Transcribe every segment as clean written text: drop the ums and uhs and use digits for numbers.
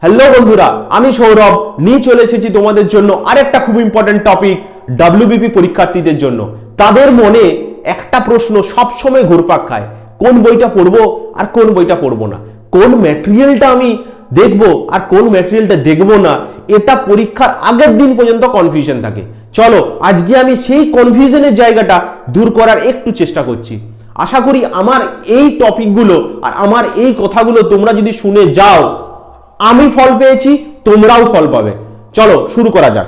Hello বন্ধুরা, আমি সৌরভ নিয়ে চলে এসেছি তোমাদের জন্য আরেকটা খুব ইম্পর্টেন্ট টপিক ডব্লিউবিপি পরীক্ষার্থীদের জন্য। তাদের মনে একটা প্রশ্ন সবসময় ঘুরপাক খায়, কোন বইটা পড়বো আর কোন বইটা পড়বো না, কোন ম্যাটেরিয়ালটা আমি দেখবো আর কোন ম্যাটেরিয়ালটা দেখবো না। এটা পরীক্ষার আগের দিন পর্যন্ত কনফিউশন থাকে। চলো আজকে আমি সেই কনফিউশনের জায়গাটা দূর করার একটু চেষ্টা করছি। আশা করি আমার এই টপিকগুলো আর আমার এই কথাগুলো তোমরা যদি শুনে যাও, আমি ফল পেয়েছি, তোমরাও ফল পাবে। চলো শুরু করা যাক।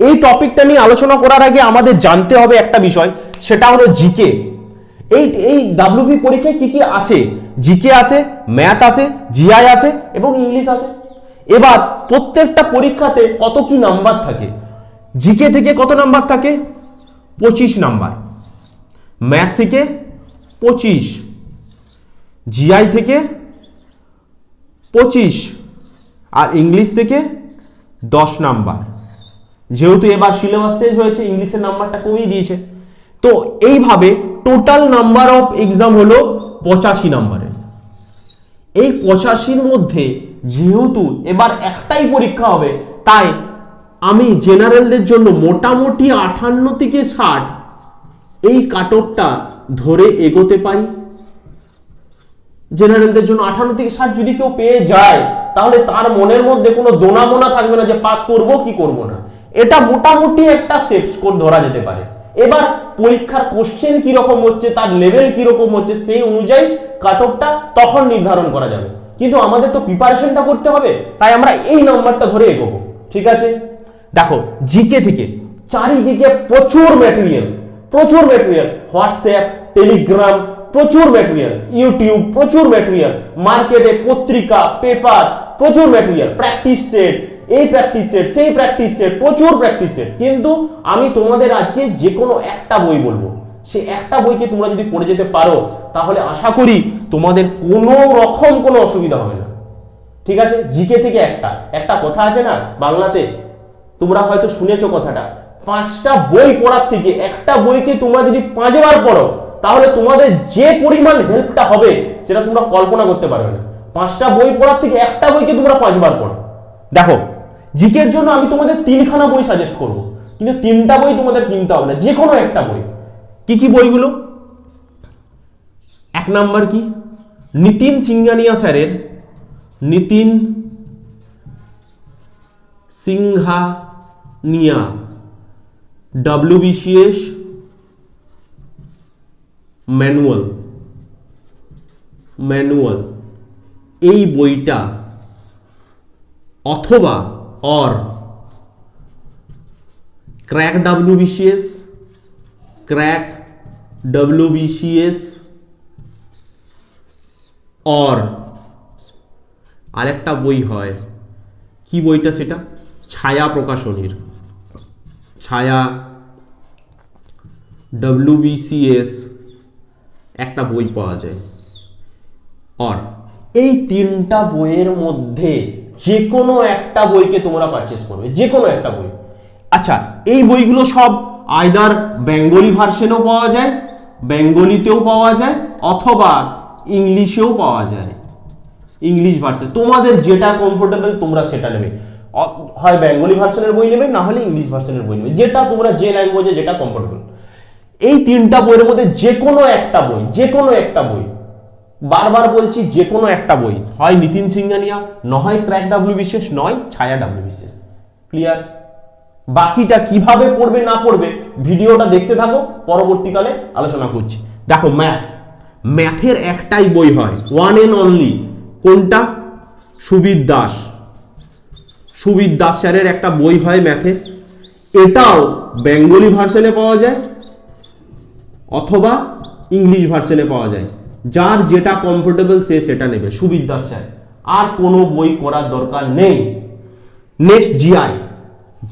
এই টপিকটা নিয়ে আলোচনা করার আগে আমাদের জানতে হবে একটা বিষয়, সেটা হলো জিকে। এই ডাব্লিউবি পরীক্ষায় কি কি আসে? জিকে আসে, ম্যাথ আসে, জিআই আসে এবং ইংলিশ আসে। এবার প্রত্যেকটা পরীক্ষাতে কত কি নাম্বার থাকে? জিকে থেকে কত নাম্বার থাকে? 25 নাম্বার। ম্যাথ থেকে 25, জিআই থেকে 25 আর ইংলিশ থেকে 10 নাম্বার। যেহেতু এবার সিলেবাস চেঞ্জ হয়েছে, ইংলিশের নাম্বারটা কমিয়ে দিয়েছে, তো এইভাবে টোটাল নাম্বার অফ এক্সাম হলো 85 নাম্বারের। এই 85-র মধ্যে যেহেতু এবার একটাই পরীক্ষা হবে, তাই আমি জেনারেলদের জন্য মোটামুটি 58 থেকে 60 এই কাট অফটা ধরে এগোতে পারি। জেনারেলদের জন্য 58 থেকে 60 যদি কেউ পেয়ে যায়, তাহলে তার মনের মধ্যে কোনো দোনামোনা থাকবে না যে পাস করব কি করব না। এটা মোটামুটি একটা সেফ স্কোর ধরা যেতে পারে। এবার পরীক্ষার কোশ্চেন কি রকম হচ্ছে, তার লেভেল কি রকম হচ্ছে, সেই অনুযায়ী কাট অফটা তখন নির্ধারণ করা যাবে। কিন্তু আমাদের তো প্রিপারেশনটা করতে হবে, তাই আমরা এই নাম্বারটা ধরে এগোবো। ঠিক আছে, দেখো জিকে থেকে চারিদিকে প্রচুর ম্যাটেরিয়াল, হোয়াটসঅ্যাপ, টেলিগ্রাম, প্রচুর ম্যাটেরিয়াল, ইউটিউব প্রচুর ম্যাটেরিয়াল, মার্কেটে পত্রিকা, পেপার প্রচুর ম্যাটেরিয়াল, প্র্যাকটিস সেট, এই প্র্যাকটিস সেট, সেই প্র্যাকটিস সেট, প্রচুর প্র্যাকটিস সেট। কিন্তু আমি তোমাদের আজকে যে কোনো একটা বই বলবো, সেই একটা বইকে তোমরা যদি পড়ে যেতে পারো, তাহলে আশা করি তোমাদের কোনো রকম কোনো অসুবিধা হবে না। ঠিক আছে, জিকে থেকে একটা কথা আছে না বাংলাতে, তোমরা হয়তো শুনেছো কথাটা, 5টা বই পড়ার থেকে একটা বইকে তোমরা যদি 5 বার পড়ো, তাহলে তোমাদের যে পরিমাণ হেল্পটা হবে সেটা তোমরা কল্পনা করতে পারবে না। 5টা বই পড়ার থেকে একটা বইকে তোমরা 5 বার পড়ো। দেখো, জিকের জন্য আমি তোমাদের 3খানা বই সাজেস্ট করব, কিন্তু 3টা বই তোমাদের কিনতে হবে না, যে কোনো একটা বই। কি কি বইগুলো? 1 নাম্বার কি? নিতিন সিংহানিয়া স্যারের নিতিন সিংহানিয়া ডব্লিউবিসিএস ম্যানুয়াল এই বইটা, অথবা ক্র্যাক ডব্লিউবিসিএস আরেকটা বই হয়, কি বইটা সেটা? ছায়া প্রকাশনীর ছায়া ডব্লিউবিসিএস একটা বই পাওয়া যায়। এই 3টা বইয়ের মধ্যে যে কোনো একটা বইকে তোমরা পারচেজ করবে, যে কোনো একটা বই। আচ্ছা, এই বইগুলো সব আইদার বেঙ্গলি ভার্সনেও পাওয়া যায়, বেঙ্গলিতেও পাওয়া যায়, অথবা ইংলিশেও পাওয়া যায়। ইংলিশ ভার্সন, তোমাদের যেটা কমফোর্টেবল তোমরা সেটা নেবে। হয় বেঙ্গলি ভার্সনের বই নেবে, না হলে ইংলিশ ভার্সনের বই নেবে, যেটা তোমরা যে ল্যাঙ্গুয়েজে যেটা কমফোর্টেবল। এই 3টা বইয়ের মধ্যে যে কোনো একটা বই, বারবার বলছি, যে কোনো একটা বই, হয় নিতিন সিংহানিয়া, নয় ক্র্যাক ডব্লিউবিসিএস, নয় ছায়া ডব্লিউবিসিএস। ক্লিয়ার? বাকিটা কিভাবে পড়বে না পড়বে ভিডিওটা দেখতে থাকো, পরবর্তীকালে আলোচনা করছি। দেখো, ম্যাথের একটাই বই হয়, ওয়ান এন্ড অনলি। কোনটা? সুবিদ দাস স্যারের একটা বই হয় ম্যাথের। এটাও বেঙ্গলি ভার্সনে পাওয়া যায় অথবা ইংলিশ ভার্সনে পাওয়া যায়। যার যেটা কমফোর্টেবল সে সেটা নেবে। সুবিদ দাস স্যার, আর কোনো বই করার দরকার নেই। নেক্সট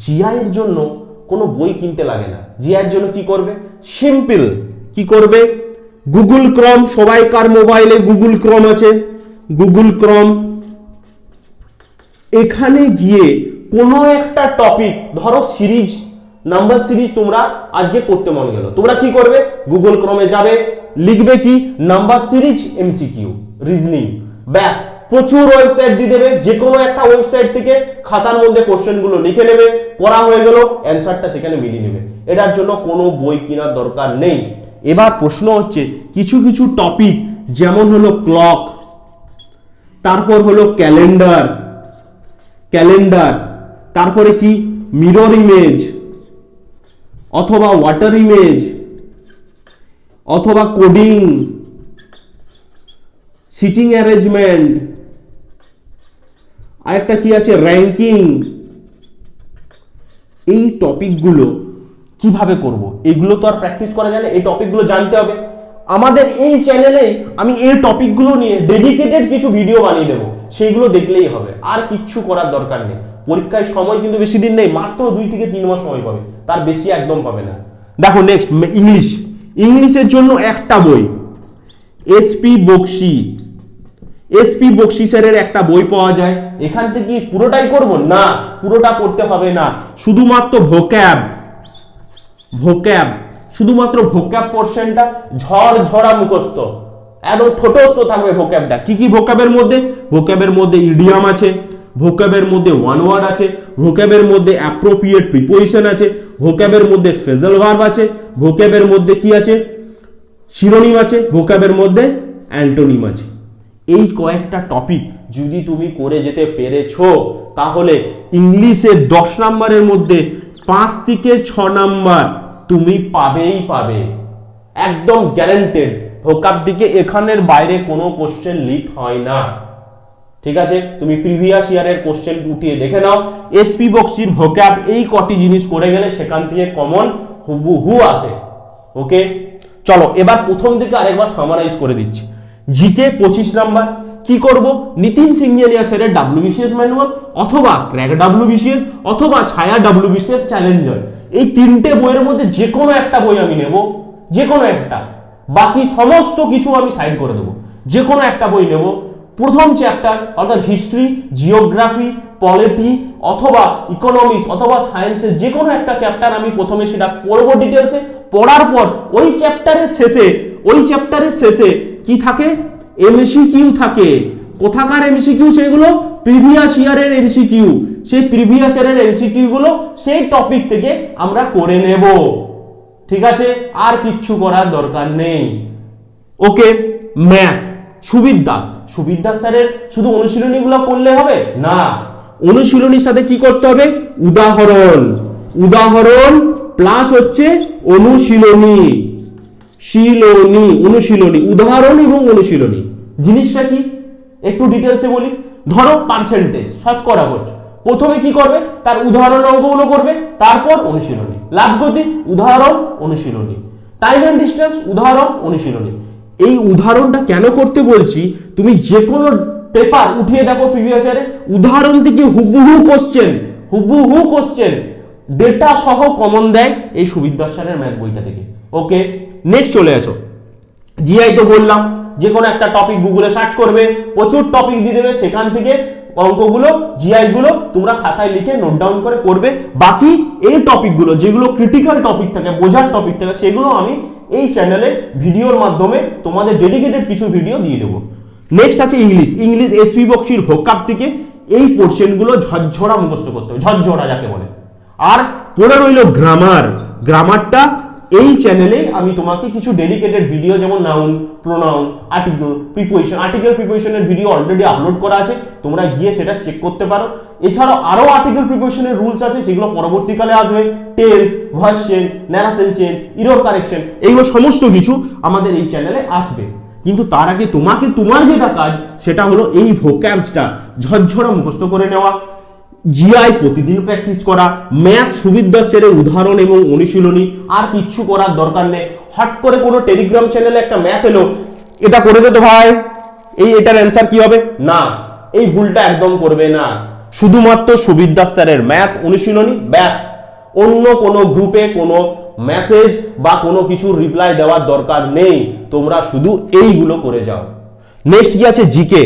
জিআই এর জন্য কোনো বই কিনতে লাগে না। জিআই এর জন্য কি করবে? সিম্পল, কি করবে? গুগল ক্রম, সবাইকার মোবাইলে গুগল ক্রম আছে, গুগল ক্রম, এখানে গিয়ে কোনো একটা টপিক, ধরো সিরিজ, নাম্বার সিরিজ তোমরা আজকে করতে মন গেল, তোমরা কি করবে? গুগল ক্রমে যাবে, লিখবে কি? নাম্বার সিরিজ এমসিকিউ রিজনিং, ব্যাস প্রচুর ওয়েবসাইট দিয়ে দেবে, যে কোনো একটা ওয়েবসাইট থেকে খাতার মধ্যে কোশ্চেনগুলো লিখে নেবে, করা হয়ে গেল, অ্যান্সারটা সেখানে মিলিয়ে নেবে। এটার জন্য কোনো বই কেনার দরকার নেই। এবার প্রশ্ন হচ্ছে কিছু কিছু টপিক যেমন হলো ক্লক, তারপর হলো ক্যালেন্ডার, তারপরে কি মিরর ইমেজ অথবা ওয়াটার ইমেজ অথবা কোডিং, সিটিং অ্যারেঞ্জমেন্ট, আরেকটা কি আছে র্যাঙ্কিং। এই টপিকগুলো কিভাবে করব, এগুলো তো আর প্র্যাকটিস করা যায় না, এই টপিকগুলো জানতে হবে। আমাদের এই চ্যানেলে আমি এই টপিকগুলো নিয়ে ডেডিকেটেড কিছু ভিডিও বানিয়ে দেবো, সেইগুলো দেখলেই হবে, আর কিচ্ছু করার দরকার নেই। পরীক্ষায় সময় কিন্তু বেশি দিন নেই, মাত্র 2 থেকে 3 মাস সময় পাবে, তার বেশি একদম পাবে না। দেখো নেক্সট ইংলিশের জন্য একটা বই, এসপি বক্সি স্যারের একটা বই পাওয়া যায়। এখান থেকে পুরোটাই করব না, পুরোটা করতে হবে না, শুধুমাত্র ভোক্যাব শুধুমাত্র ভোক্যাব পোরশনটা ঝড়ঝড়া মুখস্থ, একদম ঠোঁটস্থ থাকবে ভোক্যাবটা। কি কি ভোক্যাবের মধ্যে ইডিয়াম আছে, ভোক্যাবের মধ্যে ওয়ান ওয়ার্ড আছে, ভোক্যাবের মধ্যে অ্যাপ্রোপ্রিয়েট প্রিপোজিশন আছে, ভোক্যাবের মধ্যে ফ্রেজাল ভার্ব আছে, ভোক্যাবের মধ্যে কি আছে শিরোনিম আছে, ভোক্যাবের মধ্যে অ্যান্টোনিম আছে। এই কয়েকটা টপিক যদি তুমি করে যেতে পেরেছো তাহলে ইংলিশের 10 নম্বরের মধ্যে 5 থেকে 6 নাম্বার তুমি পাবে, একদম গ্যারান্টেড। ভোকাব দিকে এখানের বাইরে কোনো কোশ্চেন লিক হয় না, ঠিক আছে? তুমি প্রিভিয়াস ইয়ারের কোশ্চেন উঠিয়ে দেখে নাও, এসপি বক্সির ভোকাব এই কটি জিনিস করে গেলে সেখান থেকে কমন হুবহু আসে। ওকে, চলো এবার প্রথম দিকে আরেকবার সামারাইজ করে দিচ্ছি। GK 25 number. কি করব, নিতিন সিংহানিয়া স্যারের WBCS ম্যানুয়াল অথবা ক্র্যাক WBCS অথবা ছায়া WBCS চ্যালেঞ্জার, এই 3টে বইয়ের মধ্যে যে কোনো একটা বই আমি নেব, যে কোনো একটা, বাকি সমস্ত কিছু আমি সাইড করে দেবো, যে কোনো একটা বই নেব। প্রথম চ্যাপ্টার অর্থাৎ হিস্ট্রি, জিওগ্রাফি, পলিটি অথবা ইকোনমিক্স অথবা সায়েন্সের যে কোনো একটা চ্যাপ্টার আমি প্রথমে সেটা পড়বো ডিটেলসে। পড়ার পর ওই চ্যাপ্টারের শেষে কি থাকে, এমসিকিউ থাকে। কোথাকার এমসিকিউ? সেগুলো প্রিভিয়াস ইয়ারের এমসিকিউ। সেই প্রিভিয়াস ইয়ারের এমসিকিউ গুলো সেই টপিক থেকে আমরা করে নেব, ঠিক আছে? আর কিচ্ছু করার দরকার নেই। ওকে, ম্যাথ সুবিদ্যা স্যারের শুধু অনুশীলনীগুলো করলে হবে না, অনুশীলনীর সাথে কি করতে হবে, উদাহরণ প্লাস হচ্ছে অনুশীলনী, উদাহরণ এবং অনুশীলনী জিনিসটা কি একটু ডিটেলসে বলি। ধরো পার্সেন্টেজ শতকরা করছো, প্রথমে কি করবে, তার উদাহরণ অঙ্কগুলো করবে, তারপর অনুশীলনী। লাভ গতি উদাহরণ অনুশীলনী, টাইম এন্ড ডিসটেন্স উদাহরণ অনুশীলনী। এই উদাহরণটা কেন করতে বলছি, তুমি যে কোনো পেপার উঠিয়ে দেখো প্রিভিয়াস ইয়ারে, উদাহরণ থেকে হুবহু কোশ্চেন ডেটা সহ কমন দেয় এই সুবিদ্যা স্যারের ম্যাথ বইটা থেকে। ওকে, নেক্সট চলে আসো। জিআই তো বললাম, যে কোনো একটা টপিক গুগলে সার্চ করবে, প্রচুর টপিক দিয়ে দেবে, সেখান থেকে অঙ্কগুলো জিআই গুলো তোমরা খাতায় লিখে নোট ডাউন করে করবে। বাকি এই টপিকগুলো যেগুলো ক্রিটিক্যাল টপিক থাকে, বোঝার টপিক থাকে, সেগুলো আমি এই চ্যানেলে ভিডিওর মাধ্যমে তোমাদের ডেডিকেটেড কিছু ভিডিও দিয়ে দেবো। নেক্সট আছে ইংলিশ এসপি বক্সির ভোকাব থেকে এই পোর্শনগুলো ঝরঝরা মুখস্থ করতে হবে, ঝরঝরা যাকে বলে। আর পড়ে রইল গ্রামারটা এই চ্যানেলে আমি তোমাকে কিছু ডেডিকেটেড ভিডিও, যেমন নাউন, প্রোনাউন, আর্টিকেল, প্রিপোজিশনের ভিডিও অলরেডি আপলোড করা আছে, তোমরা গিয়ে সেটা চেক করতে পারো। এছাড়াও আরো আর্টিকেল প্রিপোজিশনের রুলস আছে, যেগুলো পরবর্তীকালে আসবে। Tense, voice change, narration change, error correction, এইগুলো সমস্ত কিছু আমাদের এই চ্যানেলে আসবে। কিন্তু তার আগে তোমার যেটা কাজ সেটা হলো এই ভোক্যাবসটা ঝরঝরা মুখস্থ করে নেওয়া, জিআই প্রতিদিন প্র্যাকটিস করা, ম্যাথ সুবিদ্যা স্যারের উদাহরণ এবং অনুশীলনী। আর কিচ্ছু করার দরকার নেই। হট করে কোনো টেলিগ্রাম চ্যানেলে একটা ম্যাথ এলো, এটা করে দে তো ভাই, এটার অ্যান্সার কি হবে, না, এই ভুলটা একদম করবে না। শুধুমাত্র সুবিদ্যা স্যারের ম্যাথ অনুশীলনী, ব্যাস। অন্য কোনো গ্রুপে কোনো মেসেজ বা কোনো কিছু রিপ্লাই দেওয়ার দরকার নেই, তোমরা শুধু এইগুলো করে যাও। নেক্সট কি আছে, জিকে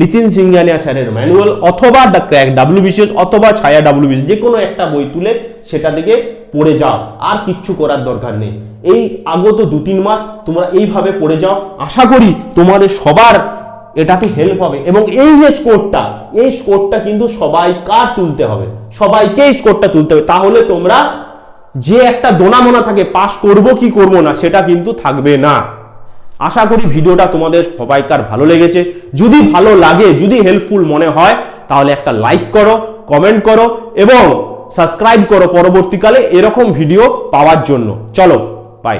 নিতিন সিংহানিয়া স্যারের ম্যানুয়াল অথবা দ্য ক্র্যাক WBCS অথবা ছায়া WBCS, যে কোনো একটা বই তুলে সেটা থেকে পড়ে যাও, আর কিচ্ছু করার দরকার নেই। এই আগত 2-3 মাস তোমরা এইভাবে পড়ে যাও, আশা করি তোমাদের সবার এটাতে হেল্প হবে। এবং এই যে স্কোরটা, এই স্কোরটা কিন্তু সবাইকার তুলতে হবে, সবাইকে এই স্কোরটা তুলতে হবে। তাহলে তোমরা যে একটা দোনামোনা থাকে পাস করব কি করব না, সেটা কিন্তু থাকবে না। আশা করি ভিডিওটা তোমাদের সবাইকার ভালো লেগেছে। যদি ভালো লাগে, যদি হেল্পফুল মনে হয়, তাহলে একটা লাইক করো, কমেন্ট করো এবং সাবস্ক্রাইব করো পরবর্তীকালে এরকম ভিডিও পাওয়ার জন্য। চলো, বাই।